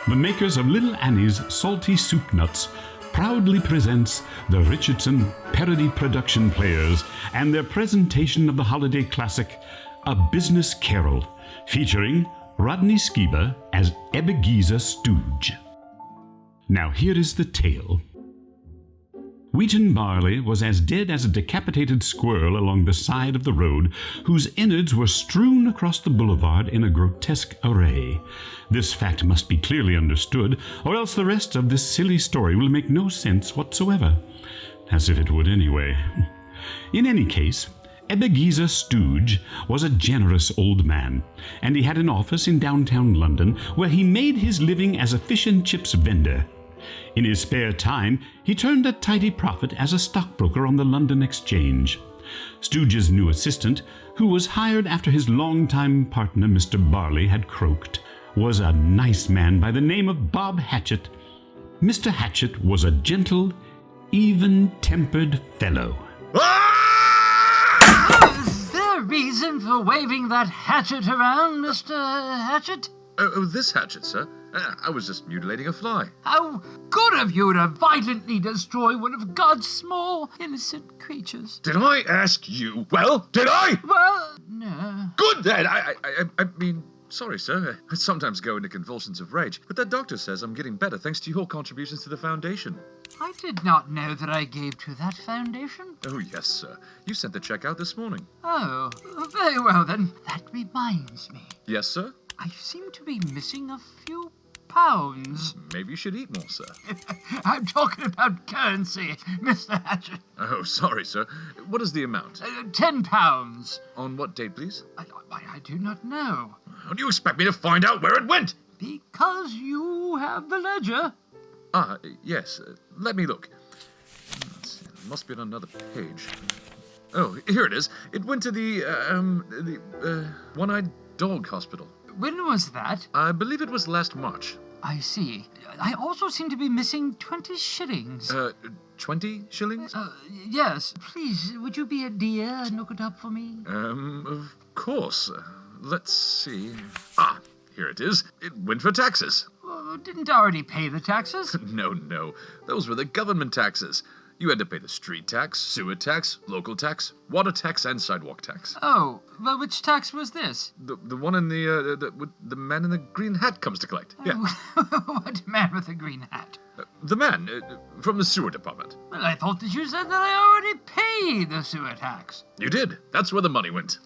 the makers of Little Annie's Salty Soup Nuts proudly presents the Richardson Parody Production Players and their presentation of the holiday classic, A Business Carol, featuring Rodney Sciba as Ebenezer Stooge. Now here is the tale. Wheaton Barley was as dead as a decapitated squirrel along the side of the road, whose innards were strewn across the boulevard in a grotesque array. This fact must be clearly understood, or else the rest of this silly story will make no sense whatsoever. As if it would anyway. In any case, Ebenezer Stooge was a generous old man, and he had an office in downtown London where he made his living as a fish and chips vendor. In his spare time, he turned a tidy profit as a stockbroker on the London Exchange. Stooge's new assistant, who was hired after his longtime partner Mr. Barley had croaked, was a nice man by the name of Bob Hatchett. Mr. Hatchett was a gentle, even-tempered fellow. Is there a reason for waving that hatchet around, Mr. Hatchett? Oh, this hatchet, sir. I was just mutilating a fly. How good of you to violently destroy one of God's small, innocent creatures. Did I ask you? Well, did I? Well, no. Good then. I mean, sorry, sir. I sometimes go into convulsions of rage, but that doctor says I'm getting better thanks to your contributions to the foundation. I did not know that I gave to that foundation. Oh, yes, sir. You sent the check out this morning. Oh, very well then. That reminds me. Yes, sir? I seem to be missing a few pounds. Maybe you should eat more, sir. I'm talking about currency, Mr. Hatchett. Oh, sorry, sir. What is the amount? 10 pounds. On what date, please? I do not know. How do you expect me to find out where it went? Because you have the ledger. Ah, yes. Let me look. Let's see, it must be on another page. Oh, here it is. It went to the One-Eyed Dog Hospital. When was that? I believe it was last March. I see. I also seem to be missing 20 shillings. 20 shillings? Yes. Please, would you be a dear and look it up for me? Of course. Let's see. Ah, here it is. It went for taxes. Didn't already pay the taxes? No. Those were the government taxes. You had to pay the street tax, sewer tax, local tax, water tax, and sidewalk tax. Oh, well, which tax was this? The one in the man in the green hat comes to collect. Yeah. What man with a green hat? The man from the sewer department. Well, I thought that you said that I already paid the sewer tax. You did. That's where the money went.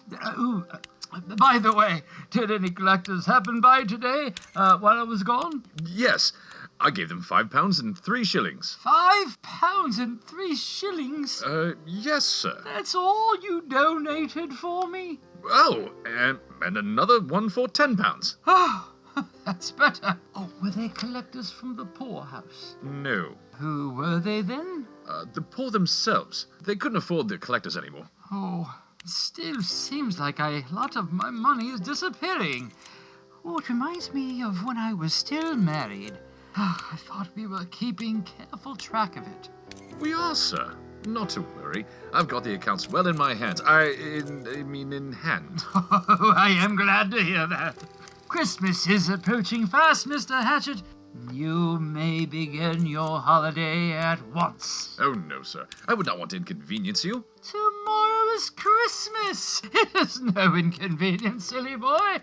By the way, did any collectors happen by today while I was gone? Yes. I gave them £5 and 3 shillings. £5 and 3 shillings? Yes, sir. That's all you donated for me? Oh, and another one for £10. Oh, that's better. Oh, were they collectors from the poorhouse? No. Who were they then? The poor themselves. They couldn't afford the collectors anymore. Oh, it still seems like a lot of my money is disappearing. Oh, it reminds me of when I was still married. I thought we were keeping careful track of it. We are, sir. Not to worry. I've got the accounts well in my hands. I mean in hand. Oh, I am glad to hear that. Christmas is approaching fast, Mr. Hatchett. You may begin your holiday at once. Oh, no, sir. I would not want to inconvenience you. Tomorrow is Christmas. It is no inconvenience, silly boy.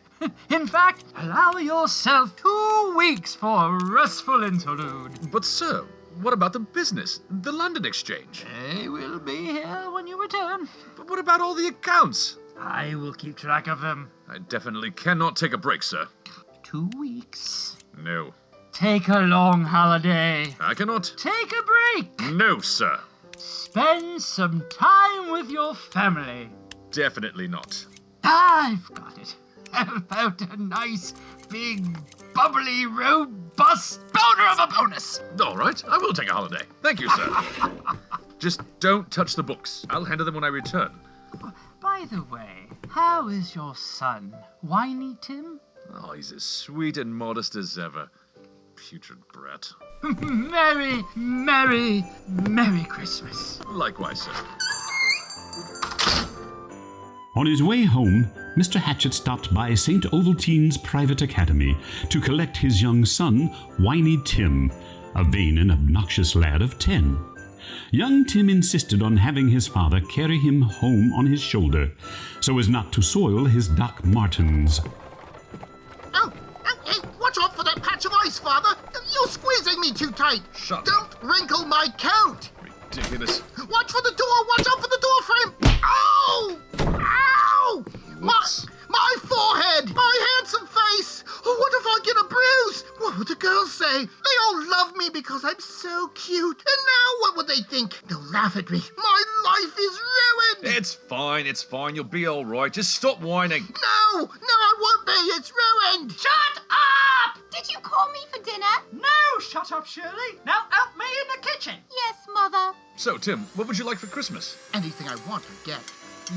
In fact, allow yourself 2 weeks for a restful interlude. But, sir, what about the business? The London Exchange? They will be here when you return. But what about all the accounts? I will keep track of them. I definitely cannot take a break, sir. 2 weeks. No. Take a long holiday. I cannot. Take a break. No, sir. Spend some time with your family. Definitely not. I've got it. How about a nice, big, bubbly, robust boulder of a bonus? All right, I will take a holiday. Thank you, sir. Just don't touch the books. I'll handle them when I return. By the way, how is your son, Whiny Tim? Oh, he's as sweet and modest as ever. Putrid brat. Merry, Merry, Merry Christmas. Likewise, sir. On his way home, Mr. Hatchet stopped by St. Ovaltine's private academy to collect his young son, Whiny Tim, a vain and obnoxious lad of 10. Young Tim insisted on having his father carry him home on his shoulder, so as not to soil his Doc Martens. Hey, watch out for that patch of ice, Father! You're squeezing me too tight! Shut up. Don't wrinkle my coat! Ridiculous. Watch for the door! Watch out for the door frame! Ow! Ow! My forehead! My handsome face! Oh, what if I get a bruise? What would the girls say? They all love me because I'm so cute. And now what would they think? They'll laugh at me. My life is ruined! It's fine. You'll be all right. Just stop whining. No, I won't be. It's ruined. Shut up! Did you call me for dinner? No, shut up, Shirley. Now help me in the kitchen. Yes, Mother. So, Tim, what would you like for Christmas? Anything I want, I get.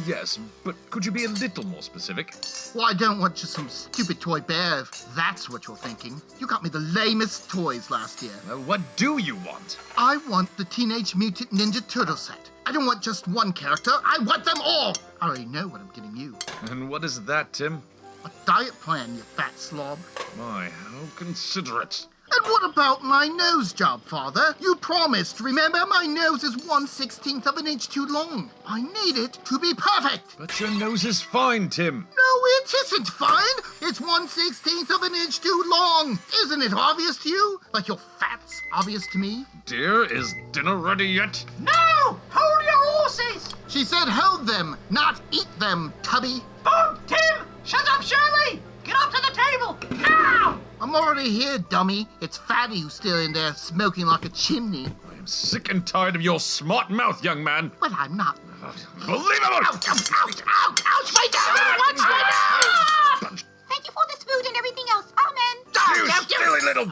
Yes, but could you be a little more specific? Well, I don't want just some stupid toy bear, if that's what you're thinking. You got me the lamest toys last year. What do you want? I want the Teenage Mutant Ninja Turtle set. I don't want just one character. I want them all. I already know what I'm getting you. And what is that, Tim? A diet plan, you fat slob. My, how considerate. And what about my nose job, Father? You promised, remember? My nose is 1/16 of an inch too long. I need it to be perfect. But your nose is fine, Tim. No, it isn't fine. It's 1/16 of an inch too long. Isn't it obvious to you? Like your fat's obvious to me? Dear, is dinner ready yet? No! Hold your horses! She said hold them, not eat them, Tubby. Oh, Tim! Shut up, Shirley! Get up to the table! Now! I'm already here, dummy. It's Fatty who's still in there smoking like a chimney. I am sick and tired of your smart mouth, young man. Well, I'm not. Unbelievable! Ouch, ouch, ouch, ouch, ouch, my nose! Watch my nose! Thank you for this food and everything else. Amen. You silly little...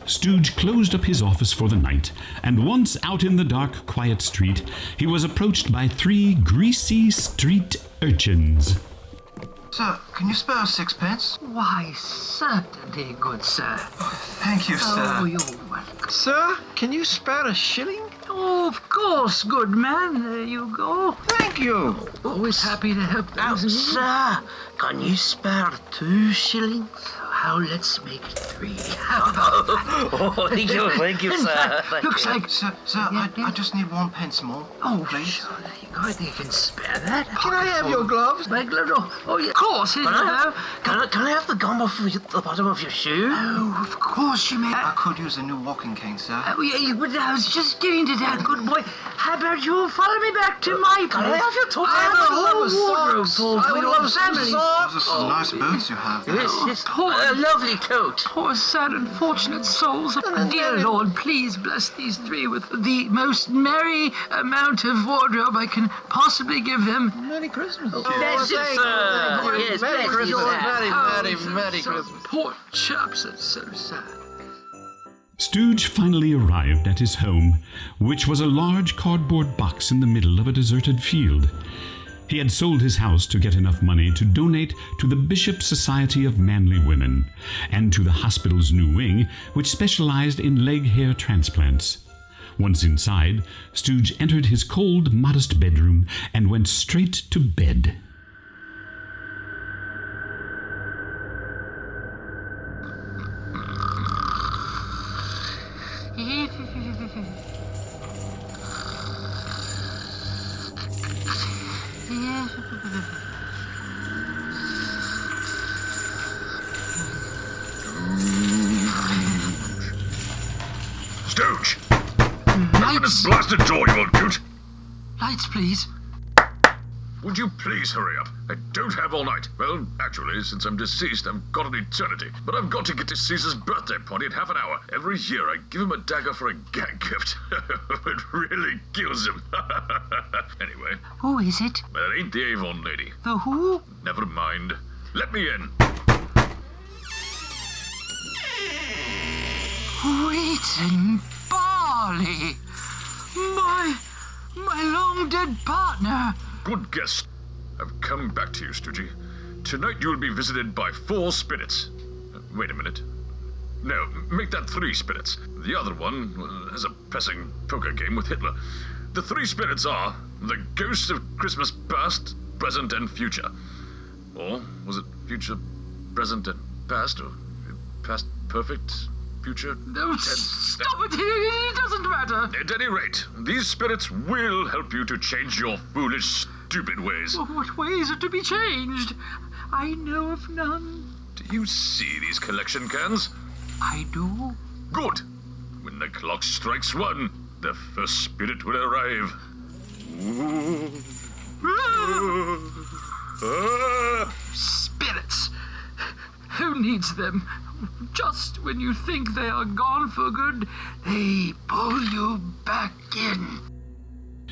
Stooge closed up his office for the night, and once out in the dark, quiet street, he was approached by 3 greasy street urchins. Sir, can you spare us 6 pence? Why, certainly, good sir. Thank you, sir. Oh, you're welcome. Sir, can you spare a shilling? Oh, of course, good man. There you go. Thank you. Always happy to help Now, those in need. sir, can you spare 2 shillings? How, let's make it 3. Oh, thank you, sir. Looks like... Sir, I just need 1 pence more. Oh, please. sure, there you go. I think you can spare that. Can I have your gloves? My gloves? Oh, yeah, of course. Here you go. Can I have the gum off the bottom of your shoe? Oh, of course you may. I could use a new walking cane, sir. Oh, yeah, but I was just getting to that, good boy. How about you follow me back to my place? Can I have your top? I have a whole wardrobe socks. full I for would your love some family. socks. Those are some nice boots you have. Yes. Poor- A lovely coat. Poor sad unfortunate souls. Dear Lord, please bless these 3 with the most merry amount of wardrobe I can possibly give them. Merry Christmas. Bless you, sir. Yes, Merry bless you, Christmas. sir. Merry So Christmas. Poor chaps, it's so sad. Stooge finally arrived at his home, which was a large cardboard box in the middle of a deserted field. He had sold his house to get enough money to donate to the Bishop Society of Manly Women and to the hospital's new wing, which specialized in leg hair transplants. Once inside, Stooge entered his cold, modest bedroom and went straight to bed. Stooge! Open this blasted door, you old coot! Lights, please. Would you please hurry up? I don't have all night. Well, actually, since I'm deceased, I've got an eternity. But I've got to get to Caesar's birthday party in half an hour. Every year, I give him a dagger for a gag gift. It really kills him. Anyway, Who is it? well, it ain't the Avon lady. The who? Never mind. Let me in. Wheat and barley. My long dead partner. Good guess. I've come back to you, Stoogey. Tonight you'll be visited by 4 spirits. Wait a minute. No, make that 3 spirits. The other one has a pressing poker game with Hitler. The 3 spirits are The ghosts of Christmas past, present, and future. Or was it future, present, and past? Or past perfect, future? No, stop it! It doesn't matter. At any rate, these spirits will help you to change your foolish, stupid ways. Oh, what ways are to be changed? I know of none. Do you see these collection cans? I do. Good. When the clock strikes 1, the first spirit will arrive. Spirits. Who needs them? Just when you think they are gone for good, they pull you back in.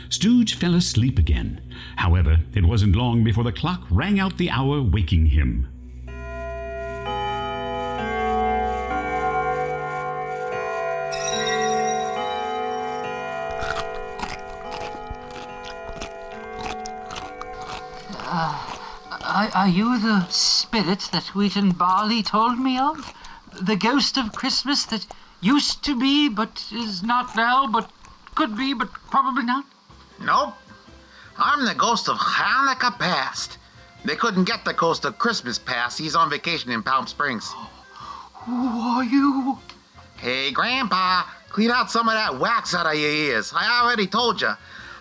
Stooge fell asleep again. However, it wasn't long before the clock rang out the hour, waking him. Are you the spirit that Wheat and Barley told me of? The ghost of Christmas that used to be, but is not now, but could be, but probably not? Nope. I'm the ghost of Hanukkah past. They couldn't get the ghost of Christmas past. He's on vacation in Palm Springs. Who are you? Hey, Grandpa, clean out some of that wax out of your ears. I already told you.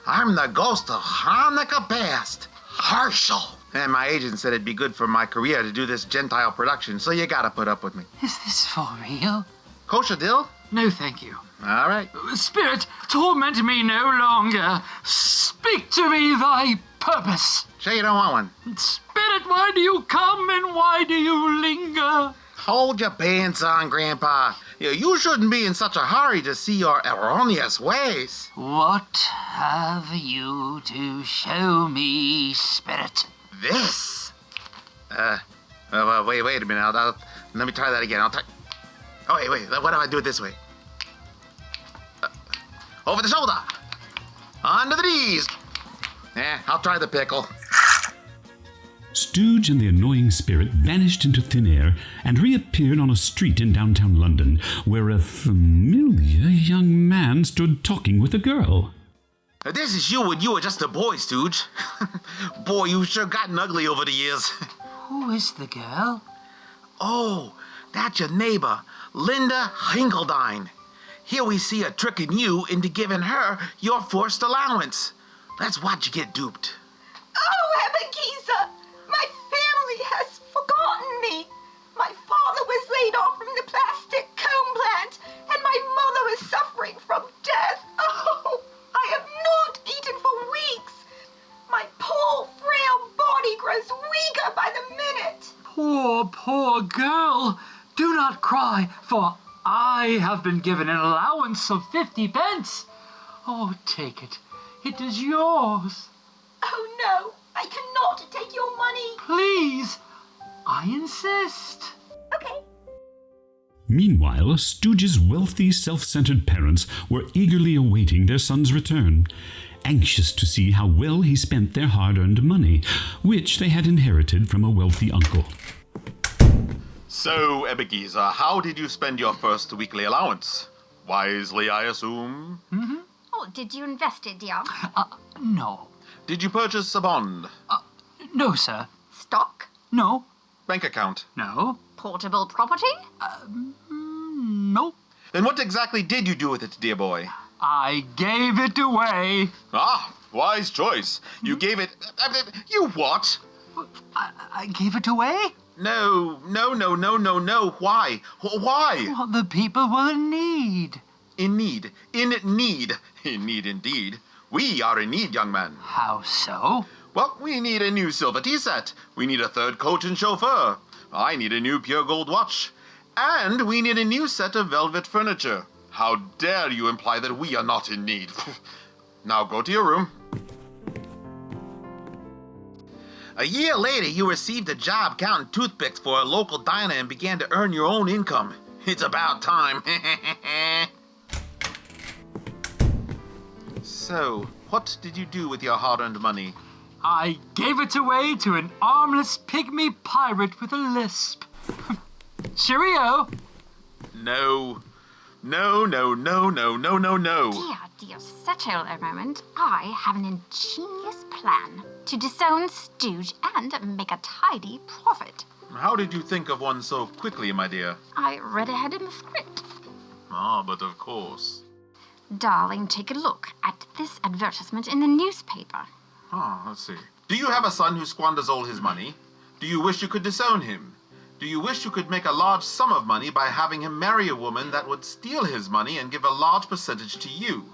I'm the ghost of Hanukkah past. Harshal. And my agent said it'd be good for my career to do this Gentile production, so you gotta put up with me. Is this for real? Kosher dill? No, thank you. All right. Spirit, torment me no longer. Speak to me thy purpose. Sure you don't want one? Spirit, why do you come and why do you linger? Hold your pants on, Grandpa. You shouldn't be in such a hurry to see your erroneous ways. What have you to show me, Spirit? This? Wait a minute. Let me try that again. Oh, wait. What if I do it this way? Over the shoulder. Under the knees. I'll try the pickle. Stooge and the annoying spirit vanished into thin air and reappeared on a street in downtown London, where a familiar young man stood talking with a girl. This is you when you were just a boy, Stooge. Boy, you've sure gotten ugly over the years. Who is the girl? Oh, that's your neighbor, Linda Hinkledine. Here we see her tricking you into giving her your forced allowance. Let's watch you get duped. Oh, Ebenezer! My family has forgotten me. My father was laid off from the plastic comb plant, and my mother is suffering from death. Oh, I have not eaten for weeks. My poor, frail body grows weaker by the minute. Poor girl. Do not cry, for I have been given an allowance of 50 pence. Oh, take it. It is yours. Oh, no. I cannot take your money. Please. I insist. Okay. Meanwhile, Stooge's wealthy, self-centered parents were eagerly awaiting their son's return, anxious to see how well he spent their hard-earned money, which they had inherited from a wealthy uncle. So, Ebenezer, how did you spend your first weekly allowance? Wisely, I assume? Mm-hmm. Oh, did you invest it, dear? No. Did you purchase a bond? No, sir. Stock? No. Bank account? No. Portable property? No. Then what exactly did you do with it, dear boy? I gave it away. Ah, wise choice. You gave it... you what? I gave it away? No. Why? Why? Well, the people were in need. In need. In need. In need indeed. We are in need, young man. How so? Well, we need a new silver tea set. We need a third coach and chauffeur. I need a new pure gold watch. And we need a new set of velvet furniture. How dare you imply that we are not in need? Now go to your room. A year later, you received a job counting toothpicks for a local diner and began to earn your own income. It's about time. So, what did you do with your hard-earned money? I gave it away to an armless pygmy pirate with a lisp. Cheerio. No. Dear, dear, settle a moment. I have an ingenious plan to disown Stooge and make a tidy profit. How did you think of one so quickly, my dear? I read ahead in the script. Ah, but of course. Darling, take a look at this advertisement in the newspaper. Let's see. Do you have a son who squanders all his money? Do you wish you could disown him? Do you wish you could make a large sum of money by having him marry a woman that would steal his money and give a large percentage to you?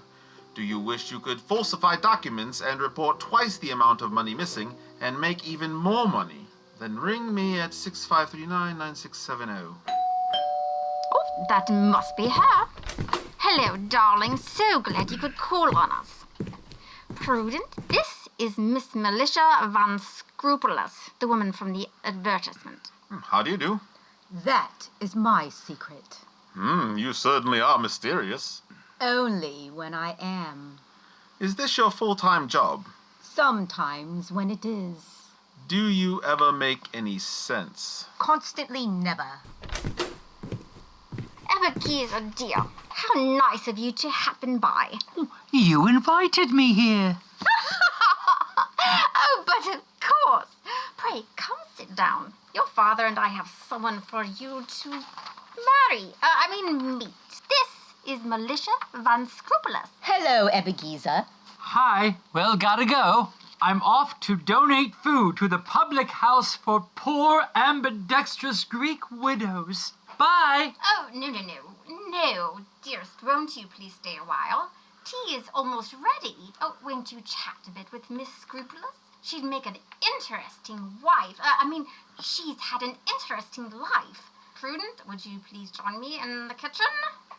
Do you wish you could falsify documents and report twice the amount of money missing and make even more money? Then ring me at 6539-9670. Oh, that must be her. Hello, darling. So glad you could call on us. Prudent, this is Miss Militia Van Scrupulous, the woman from the advertisement. How do you do? That is my secret. You certainly are mysterious. Only when I am. Is this your full-time job? Sometimes when it is. Do you ever make any sense? Constantly never. Abigail, dear, how nice of you to happen by. You invited me here. Oh, but of course. Pray, come sit down. Your father and I have someone for you to meet. This is Militia Van Scrupulous. Hello, Abigail. Hi. Well, gotta go. I'm off to donate food to the public house for poor ambidextrous Greek widows. Bye. Oh, no, dearest, won't you please stay a while? Tea is almost ready. Oh, won't you chat a bit with Miss Scrupulous? She'd make an interesting wife. She's had an interesting life. Prudent, would you please join me in the kitchen?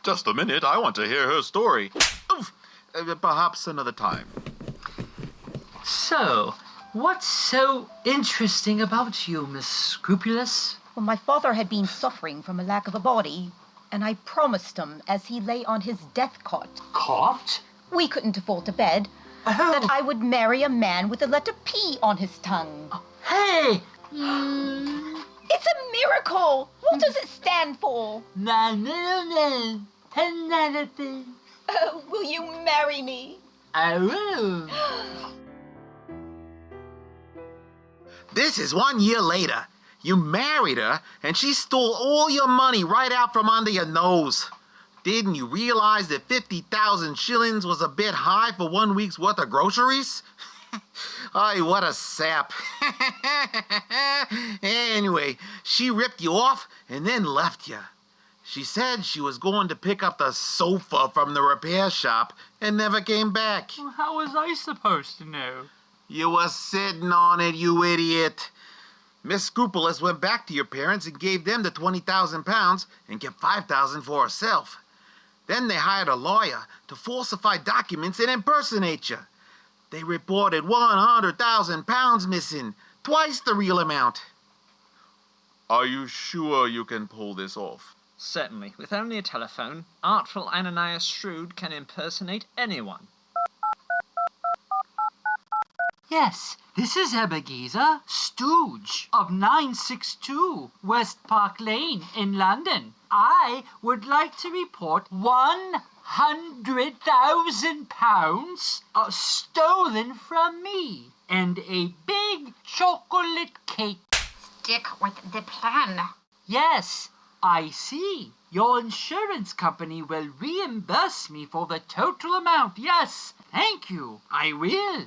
Just a minute, I want to hear her story. Oof. Perhaps another time. So, what's so interesting about you, Miss Scrupulous? Well, my father had been suffering from a lack of a body, and I promised him as he lay on his death cot. Cot? We couldn't afford a bed. Oh. That I would marry a man with the letter P on his tongue. Hey! It's a miracle! What does it stand for? Will you marry me? I will. This is 1 year later. You married her, and she stole all your money right out from under your nose. Didn't you realize that 50,000 shillings was a bit high for 1 week's worth of groceries? Ay, what a sap. Anyway, she ripped you off and then left you. She said she was going to pick up the sofa from the repair shop and never came back. Well, how was I supposed to know? You were sitting on it, you idiot. Miss Scrupulous went back to your parents and gave them the £20,000 and kept $5,000 for herself. Then they hired a lawyer to falsify documents and impersonate you. They reported £100,000 missing, twice the real amount. Are you sure you can pull this off? Certainly. With only a telephone, artful Ananias Shrewd can impersonate anyone. Yes, this is Abigail Stooge of 962 West Park Lane in London. I would like to report £100,000 stolen from me and a big chocolate cake. Stick with the plan. Yes, I see. Your insurance company will reimburse me for the total amount. Yes, thank you. I will.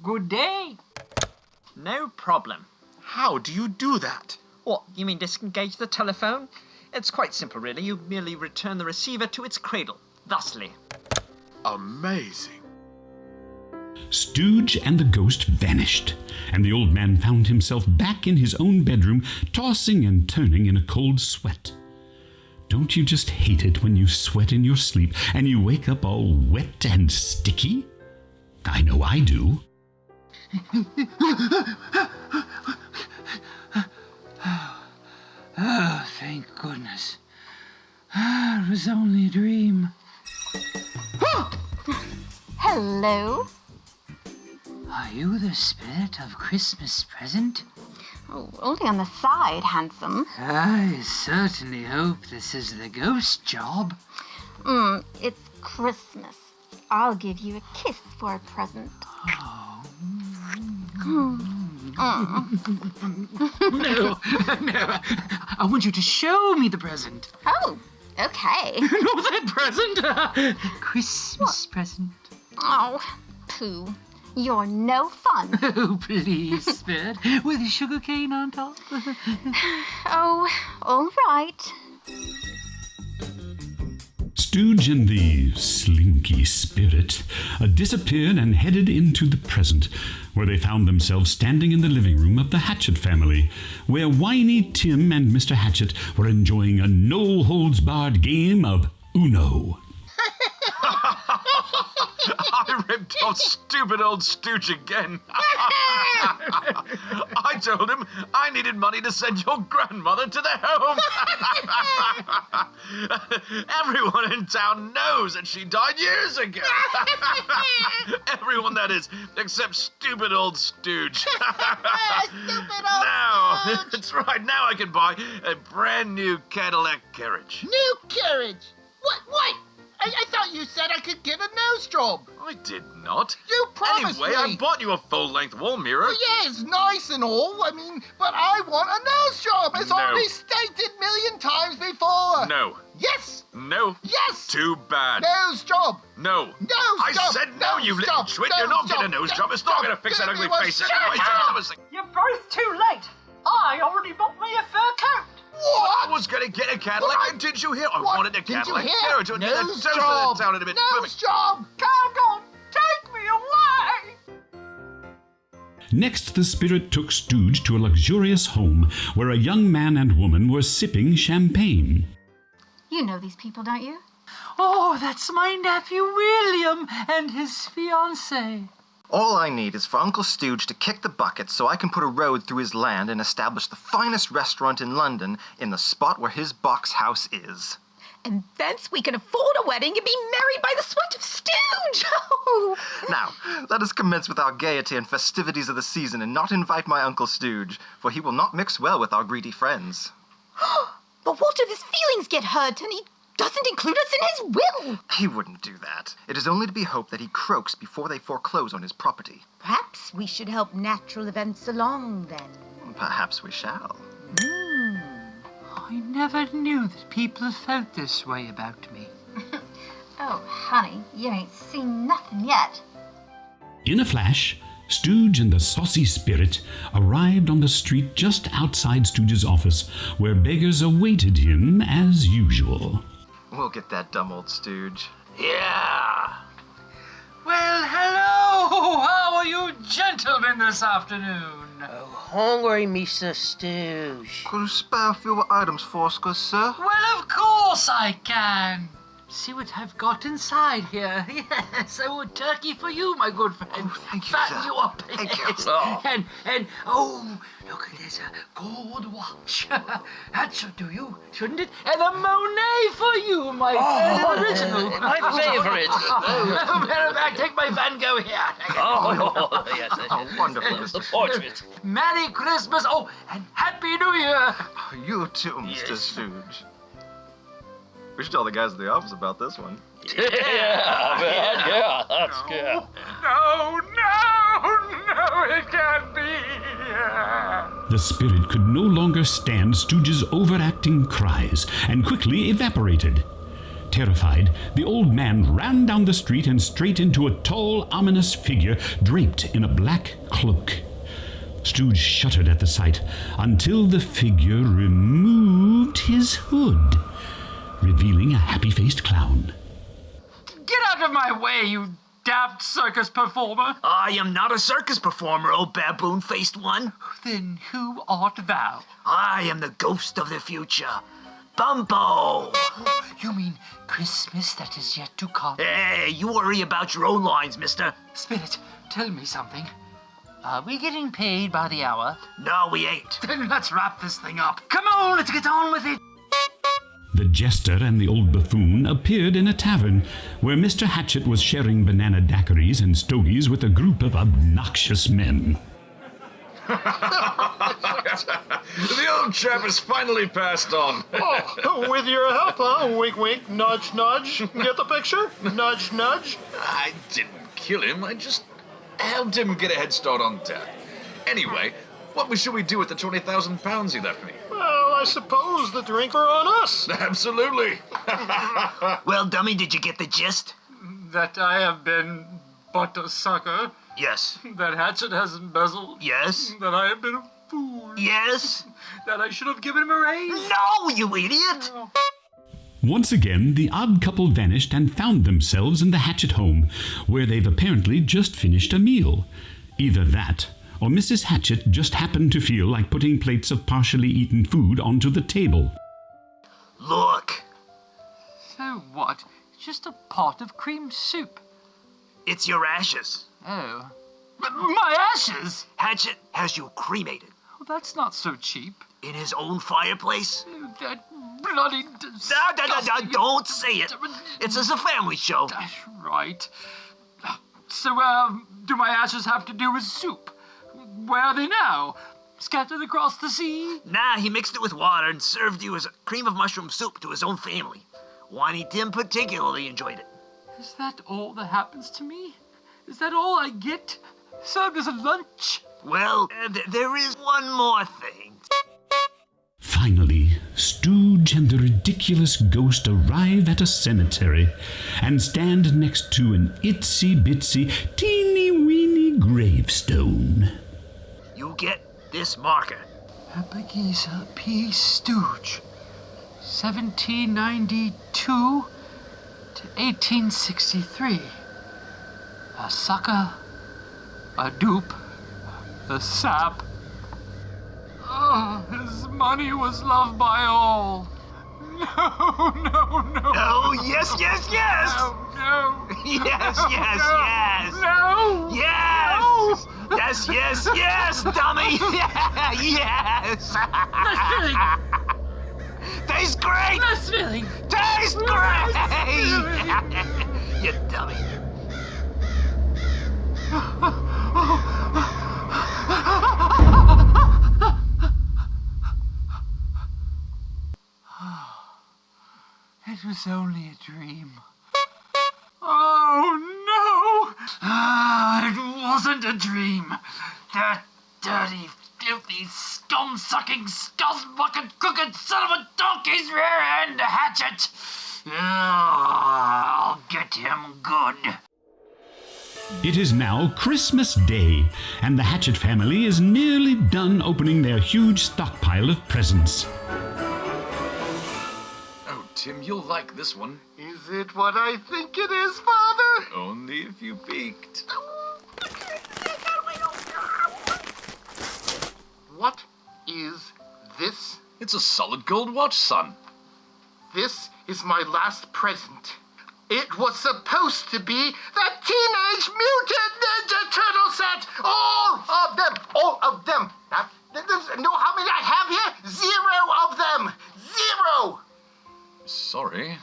Good day. No problem. How do you do that? What, you mean disengage the telephone? It's quite simple, really. You merely return the receiver to its cradle, thusly. Amazing. Stooge and the ghost vanished, and the old man found himself back in his own bedroom, tossing and turning in a cold sweat. Don't you just hate it when you sweat in your sleep and you wake up all wet and sticky? I know I do. Oh, thank goodness. It was only a dream. Hello? Are you the spirit of Christmas present? Oh, only on the side, handsome. I certainly hope this is the ghost job. It's Christmas. I'll give you a kiss for a present. No, no. I want you to show me the present. Oh, okay. No, that present. Christmas present. Oh, pooh. You're no fun. Oh, please, Spirit. With a sugar cane on top. Oh, all right. Stooge and the slinky spirit disappeared and headed into the present, where they found themselves standing in the living room of the Hatchet family, where whiny Tim and Mr. Hatchet were enjoying a no-holds-barred game of Uno. I ripped off stupid old Stooge again. I told him I needed money to send your grandmother to the home. Everyone in town knows that she died years ago. Everyone, that is, except stupid old Stooge. Stupid old Now, Stooge. that's right, now I can buy a brand new Cadillac carriage. New carriage. What? I thought you said I could get a nose job. I did not. You promised Anyway, me. I bought you a full-length wall mirror. Well, yeah, it's nice and all. But I want a nose job. It's No. already stated a million times before. No. Yes. No. Yes. Too bad. Nose job. No. Nose I job. said no, you little job. twit. You're not getting a nose job. It's not going to fix that ugly face anyway. You're both too late. I already bought me a fur coat. I was going to get a Cadillac, What? and did you hear? I What? wanted a Did you Cadillac hear? carriage. Nose That job. sounded a bit Nose perfect. job. Calgon, take me away. Next, the spirit took Stooge to a luxurious home where a young man and woman were sipping champagne. You know these people, don't you? Oh, that's my nephew William and his fiancée. All I need is for Uncle Stooge to kick the bucket so I can put a road through his land and establish the finest restaurant in London in the spot where his box house is. And thence we can afford a wedding and be married by the sweat of Stooge. Oh. Now, let us commence with our gaiety and festivities of the season and not invite my Uncle Stooge, for he will not mix well with our greedy friends. But what if his feelings get hurt and he doesn't include us in his will? He wouldn't do that. It is only to be hoped that he croaks before they foreclose on his property. Perhaps we should help natural events along then. Perhaps we shall. I never knew that people felt this way about me. Oh, honey, you ain't seen nothing yet. In a flash, Stooge and the saucy spirit arrived on the street just outside Stooge's office, where beggars awaited him as usual. We'll get that dumb old Stooge. Yeah. Well, hello! How are you gentlemen this afternoon? Oh, hungry, Mr. Stooge. Could you spare a few items for us, good sir? Well, of course I can. See what I've got inside here. Yes, a wood turkey for you, my good friend. Oh, thank you, Fatten sir. you up. Thank you. Yes. And oh, look, there's a gold watch. That should do you, shouldn't it? And a Monet for you, my friend, original. My favorite. Matter of fact, take my Van Gogh here. Oh, yes. Oh, wonderful, Mr. The portrait. Merry Christmas. Oh, and Happy New Year. You too, Mr. Yes. Stooge. We should tell the guys at the office about this one. Yeah, man, yeah, that's good. No, it can't be. The spirit could no longer stand Stooge's overacting cries and quickly evaporated. Terrified, the old man ran down the street and straight into a tall, ominous figure draped in a black cloak. Stooge shuddered at the sight until the figure removed his hood, revealing a happy-faced clown. Get out of my way, you daft circus performer. I am not a circus performer, oh baboon-faced one. Then who art thou? I am the ghost of the future, Bumpo. You mean Christmas that is yet to come? Hey, you worry about your own lines, mister. Spirit, tell me something. Are we getting paid by the hour? No, we ain't. Then let's wrap this thing up. Come on, let's get on with it. The jester and the old buffoon appeared in a tavern where Mr. Hatchet was sharing banana daiquiris and stogies with a group of obnoxious men. The old chap has finally passed on. Oh, with your help, huh? Wink, wink, nudge, nudge. Get the picture? Nudge, nudge. I didn't kill him. I just helped him get a head start on death. Anyway, what should we do with the £20,000 he left me? Well, I suppose the drink are on us. Absolutely. Well, dummy, did you get the gist? That I have been but a sucker. Yes. That Hatchet has embezzled. Yes. That I have been a fool. Yes. That I should have given him a raise. No, you idiot! Once again, the odd couple vanished and found themselves in the Hatchet home, where they've apparently just finished a meal. Either that, or Mrs. Hatchet just happened to feel like putting plates of partially eaten food onto the table. Look, So what? Just a pot of cream soup. it's your ashes. Oh. My ashes? Hatchet has you cremated Well, that's not so cheap. in his own fireplace. That bloody... No, don't say it. It's as a family show. That's right. So, do my ashes have to do with soup? Where are they now? Scattered across the sea? Nah, he mixed it with water and served you as a cream of mushroom soup to his own family. Whiny Tim particularly enjoyed it. Is that all that happens to me? Is that all I get? Served as a lunch? Well, there is one more thing. Finally, Stooge and the ridiculous ghost arrive at a cemetery and stand next to an itsy-bitsy, teeny-weeny gravestone. You get this marker. Ebenezer P. Stooge, 1792 to 1863. A sucker, a dupe, a sap. Oh, his money was loved by all. No. Oh, yes, yes, yes! No. Yes, yes, No. yes! No. Yes! No. Yes, yes, yes, dummy! Yes! Tastes great! Less filling. Tastes great! Less You dummy. It was only a dream. Oh, no! It wasn't a dream. That dirty, filthy, scum-sucking, scuzz-bucket, crooked son of a donkey's rear-end Hatchet. I'll get him good. It is now Christmas Day, and the Hatchet family is nearly done opening their huge stockpile of presents. Oh, Tim, you'll like this one. Is it what I think it is, Father? Only if you peeked. What is this? It's a solid gold watch, son. This is my last present. It was supposed to be the Teenage Mutant Ninja Turtle set! All of them! All of them! Now, know how many I have here? 0 of them! 0! Sorry.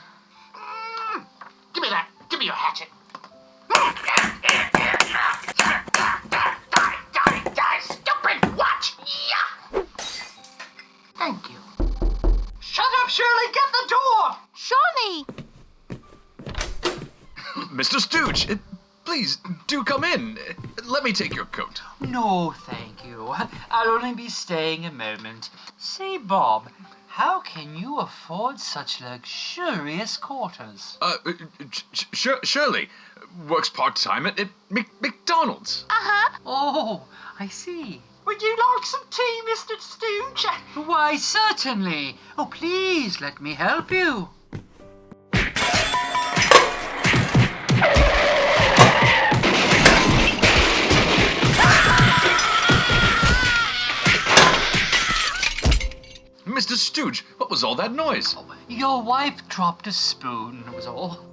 Give me that. Give me your hatchet. Die, stupid watch! Yeah! Thank you. Shut up, Shirley! Get the door! Shawnee! Mr. Stooge, please, do come in. Let me take your coat. No, thank you. I'll only be staying a moment. Say, Bob, how can you afford such luxurious quarters? Shirley works part-time at McDonald's. Uh-huh. Oh, I see. Would you like some tea, Mr. Stooge? Why, certainly. Oh, please, let me help you. Mr. Stooge, what was all that noise? Your wife dropped a spoon, was all.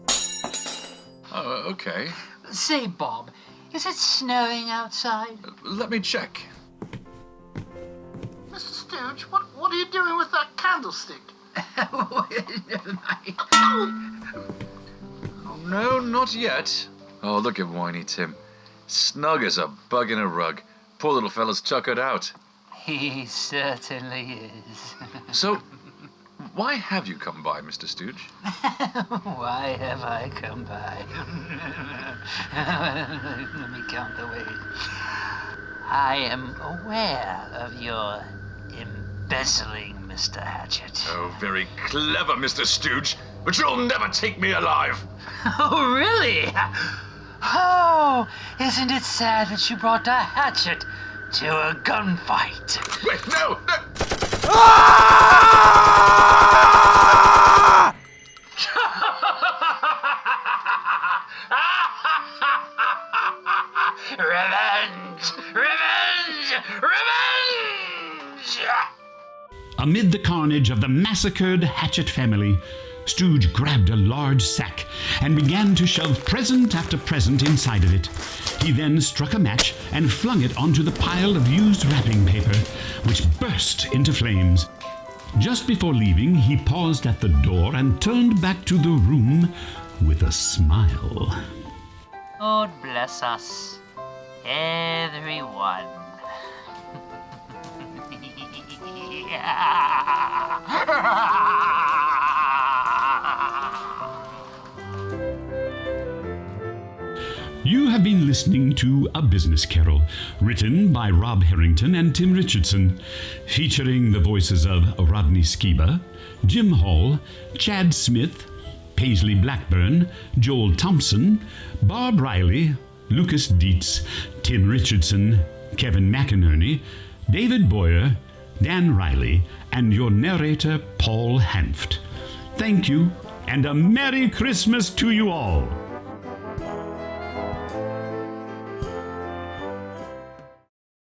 Oh, okay. Say, Bob, is it snowing outside? Let me check. Mr. Stooge, what are you doing with that candlestick? Never mind. Oh, no, not yet. Oh, look at whiny Tim. Snug as a bug in a rug. Poor little fella's tuckered out. He certainly is. So, why have you come by, Mr. Stooge? Why have I come by? Let me count the ways. I am aware of your embezzling, Mr. Hatchet. Oh, very clever, Mr. Stooge. But you'll never take me alive. Oh, really? Oh, isn't it sad that you brought a hatchet to a gunfight? Wait, no! Revenge! Revenge! Revenge! Amid the carnage of the massacred Hatchet family, Stooge grabbed a large sack and began to shove present after present inside of it. He then struck a match and flung it onto the pile of used wrapping paper, which burst into flames. Just before leaving, he paused at the door and turned back to the room with a smile. God bless us, everyone. You have been listening to A Business Carol, written by Rob Harrington and Tim Richardson, featuring the voices of Rodney Sciba, Jim Hall, Chad Smith, Paisley Blackburn, Joel Thompson, Bob Riley, Lucas Dietz, Tim Richardson, Kevin McInerney, David Boyer, Dan Riley, and your narrator, Paul Hanft. Thank you, and a Merry Christmas to you all.